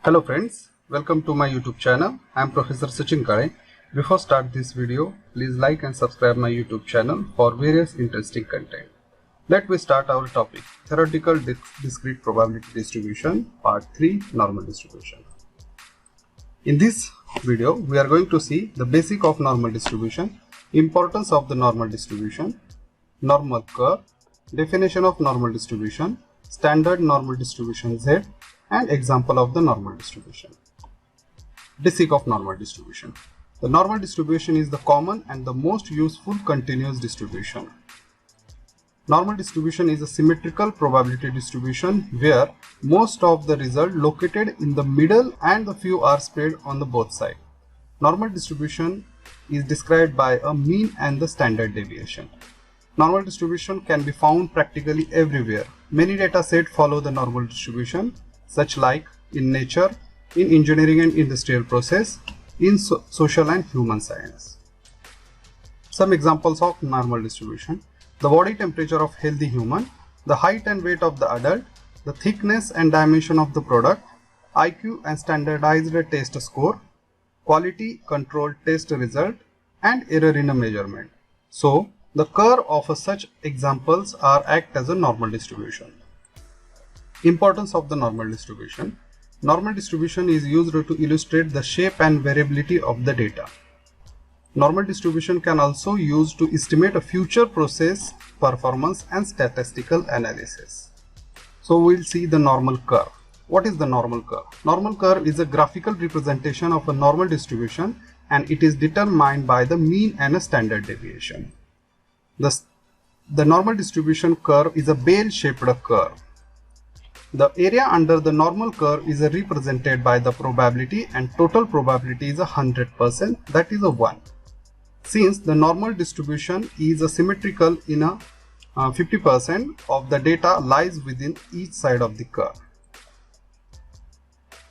Hello friends, welcome to my YouTube channel. I am Professor Sachin Kare. Before start this video, please like and subscribe my YouTube channel for various interesting content. Let me start our topic, theoretical discrete probability distribution, part 3, normal distribution. In this video, we are going to see the basic of normal distribution, importance of the normal distribution, normal curve, definition of normal distribution, standard normal distribution Z, and example of the normal distribution. Basic of normal distribution. The normal distribution is the common and the most useful continuous distribution. Normal distribution is a symmetrical probability distribution where most of the result located in the middle and the few are spread on the both sides. Normal distribution is described by a mean and the standard deviation. Normal distribution can be found practically everywhere. Many data sets follow the normal distribution, such like in nature, in engineering and industrial process, in social and human science. Some examples of normal distribution: the body temperature of healthy human, the height and weight of the adult, the thickness and dimension of the product, IQ and standardized test score, quality control test result, and error in a measurement. So, the curve of such examples are act as a normal distribution. Importance of the normal distribution. Normal distribution is used to illustrate the shape and variability of the data. Normal distribution can also used to estimate a future process performance and statistical analysis. So we'll see the normal curve. What is the normal curve? Normal curve is a graphical representation of a normal distribution and it is determined by the mean and a standard deviation. The normal distribution curve is a bell-shaped curve. The area under the normal curve is represented by the probability and total probability is 100%, that is a 1. Since the normal distribution is symmetrical in a 50% of the data lies within each side of the curve.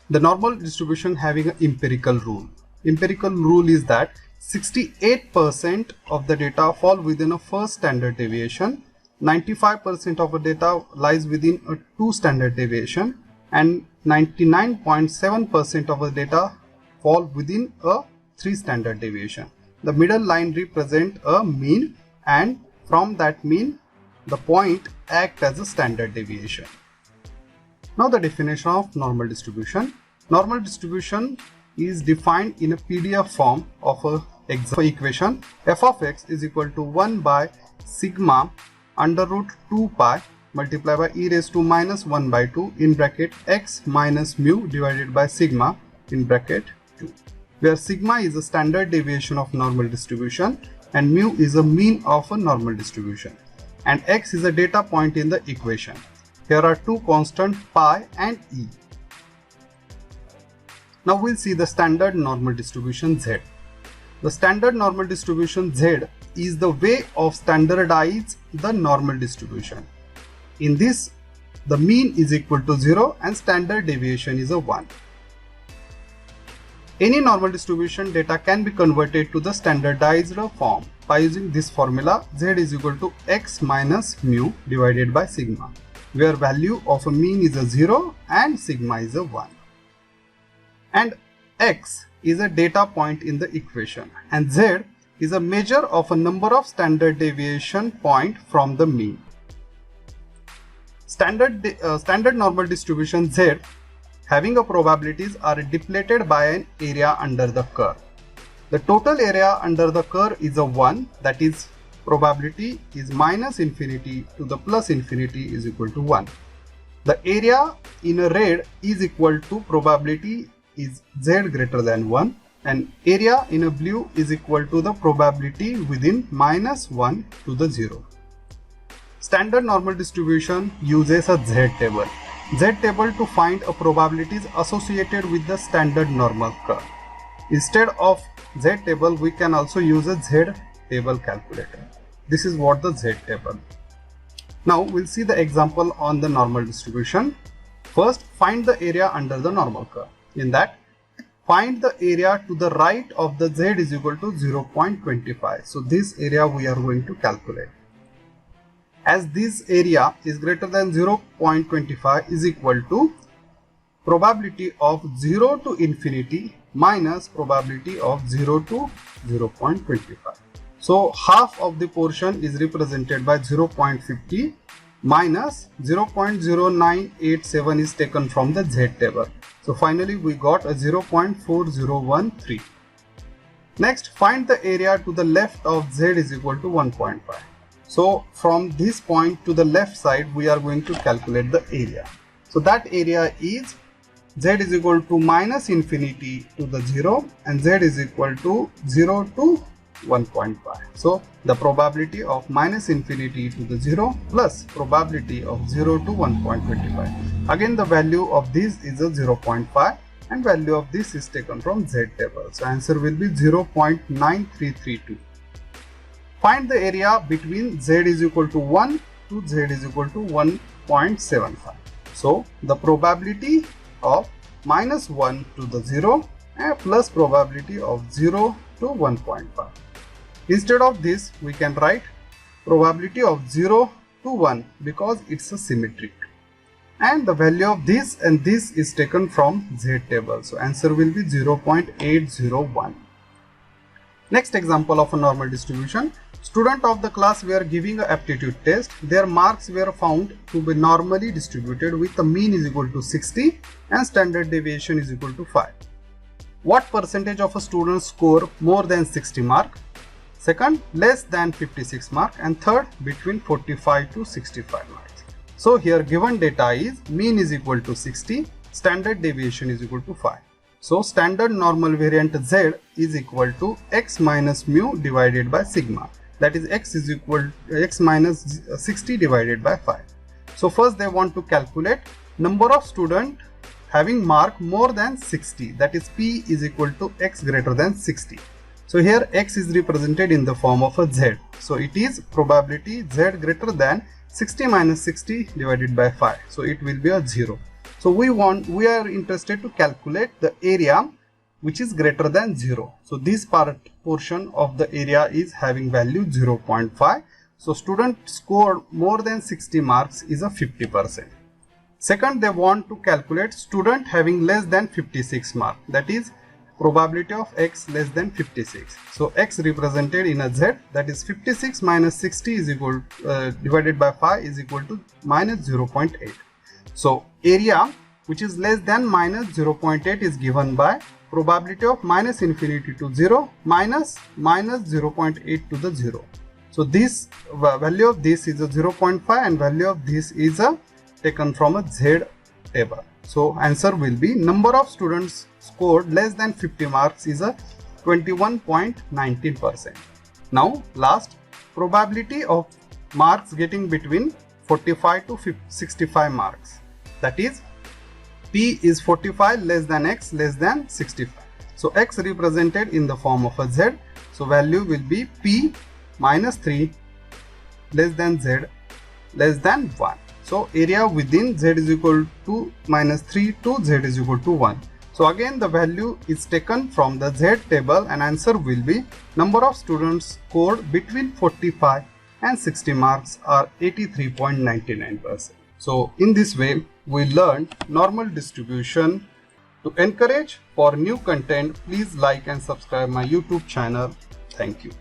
The normal distribution having an empirical rule. Empirical rule is that 68% of the data fall within a first standard deviation, 95% of the data lies within a 2 standard deviation, and 99.7% of the data fall within a 3 standard deviation. The middle line represents a mean, and from that mean the point acts as a standard deviation. Now the definition of normal distribution. Normal distribution is defined in a PDF form of a equation f of x is equal to 1 by sigma under root 2 pi multiplied by e raised to minus 1 by 2 in bracket x minus mu divided by sigma in bracket 2, where sigma is a standard deviation of normal distribution and mu is a mean of a normal distribution and x is a data point in the equation. Here are two constants pi and e. Now we'll see the standard normal distribution Z. The standard normal distribution Z is the way of standardize the normal distribution. In this, the mean is equal to 0 and standard deviation is a 1. Any normal distribution data can be converted to the standardized form by using this formula: Z is equal to x minus mu divided by sigma, where value of a mean is a 0 and sigma is a 1. And x is a data point in the equation and Z is a measure of a number of standard deviation point from the mean. Standard normal distribution Z having a probabilities are depleted by an area under the curve. The total area under the curve is a 1, that is probability is minus infinity to the plus infinity is equal to 1. The area in a red is equal to probability is Z greater than 1 and area in a blue is equal to the probability within minus 1 to the 0. Standard normal distribution uses a Z table. Z table to find a probabilities associated with the standard normal curve. Instead of Z table, we can also use a Z table calculator. This is what the Z table. Now we'll see the example on the normal distribution. First, find the area under the normal curve. In that, find the area to the right of the Z is equal to 0.25. So this area we are going to calculate. As this area is greater than 0.25 is equal to probability of 0 to infinity minus probability of 0 to 0.25. So half of the portion is represented by 0.50 minus 0.0987 is taken from the Z table. So finally we got a 0.4013. Next, find the area to the left of Z is equal to 1.5. So from this point to the left side we are going to calculate the area. So that area is Z is equal to minus infinity to the 0 and Z is equal to 0 to 1.5. So the probability of minus infinity to the 0 plus probability of 0 to 1.25. Again the value of this is a 0.5 and value of this is taken from Z table. So answer will be 0.9332. Find the area between Z is equal to 1 to Z is equal to 1.75. So the probability of minus 1 to the 0 and plus probability of 0 to 1.5. Instead of this we can write probability of 0 to 1 because it's a symmetric. And the value of this and this is taken from Z table. So answer will be 0.801. Next example of a normal distribution. Student of the class were giving an aptitude test. Their marks were found to be normally distributed with a mean is equal to 60 and standard deviation is equal to 5. What percentage of a student score more than 60 mark? Second, less than 56 mark, and third, between 45 to 65 marks. So here given data is mean is equal to 60, standard deviation is equal to 5. So standard normal variant Z is equal to x minus mu divided by sigma. That is x is equal to x minus 60 divided by 5. So first they want to calculate number of students having mark more than 60, that is p is equal to x greater than 60. So here x is represented in the form of a z. So it is probability z greater than 60 minus 60 divided by 5. So it will be a 0. So we are interested to calculate the area which is greater than 0. So this portion of the area is having value 0.5. So student scored more than 60 marks is a 50%. Second, they want to calculate student having less than 56 mark, that is probability of x less than 56. So x represented in a z, that is 56 minus 60 is equal divided by 5 is equal to minus 0.8. So area which is less than minus 0.8 is given by probability of minus infinity to 0 minus 0.8 to the 0. So this value of this is a 0.5 and value of this is a taken from a Z table. So answer will be number of students scored less than 50 marks is a 21.19%. Now last, probability of marks getting between 45 to 65 marks, that is p is 45 less than x less than 65. So x represented in the form of a z, so value will be p minus 3 less than z less than 1. So area within z is equal to minus 3 to z is equal to 1. So again the value is taken from the z table and answer will be number of students scored between 45 and 60 marks are 83.99%. So in this way we learned normal distribution. To encourage for new content, please like and subscribe my YouTube channel. Thank you.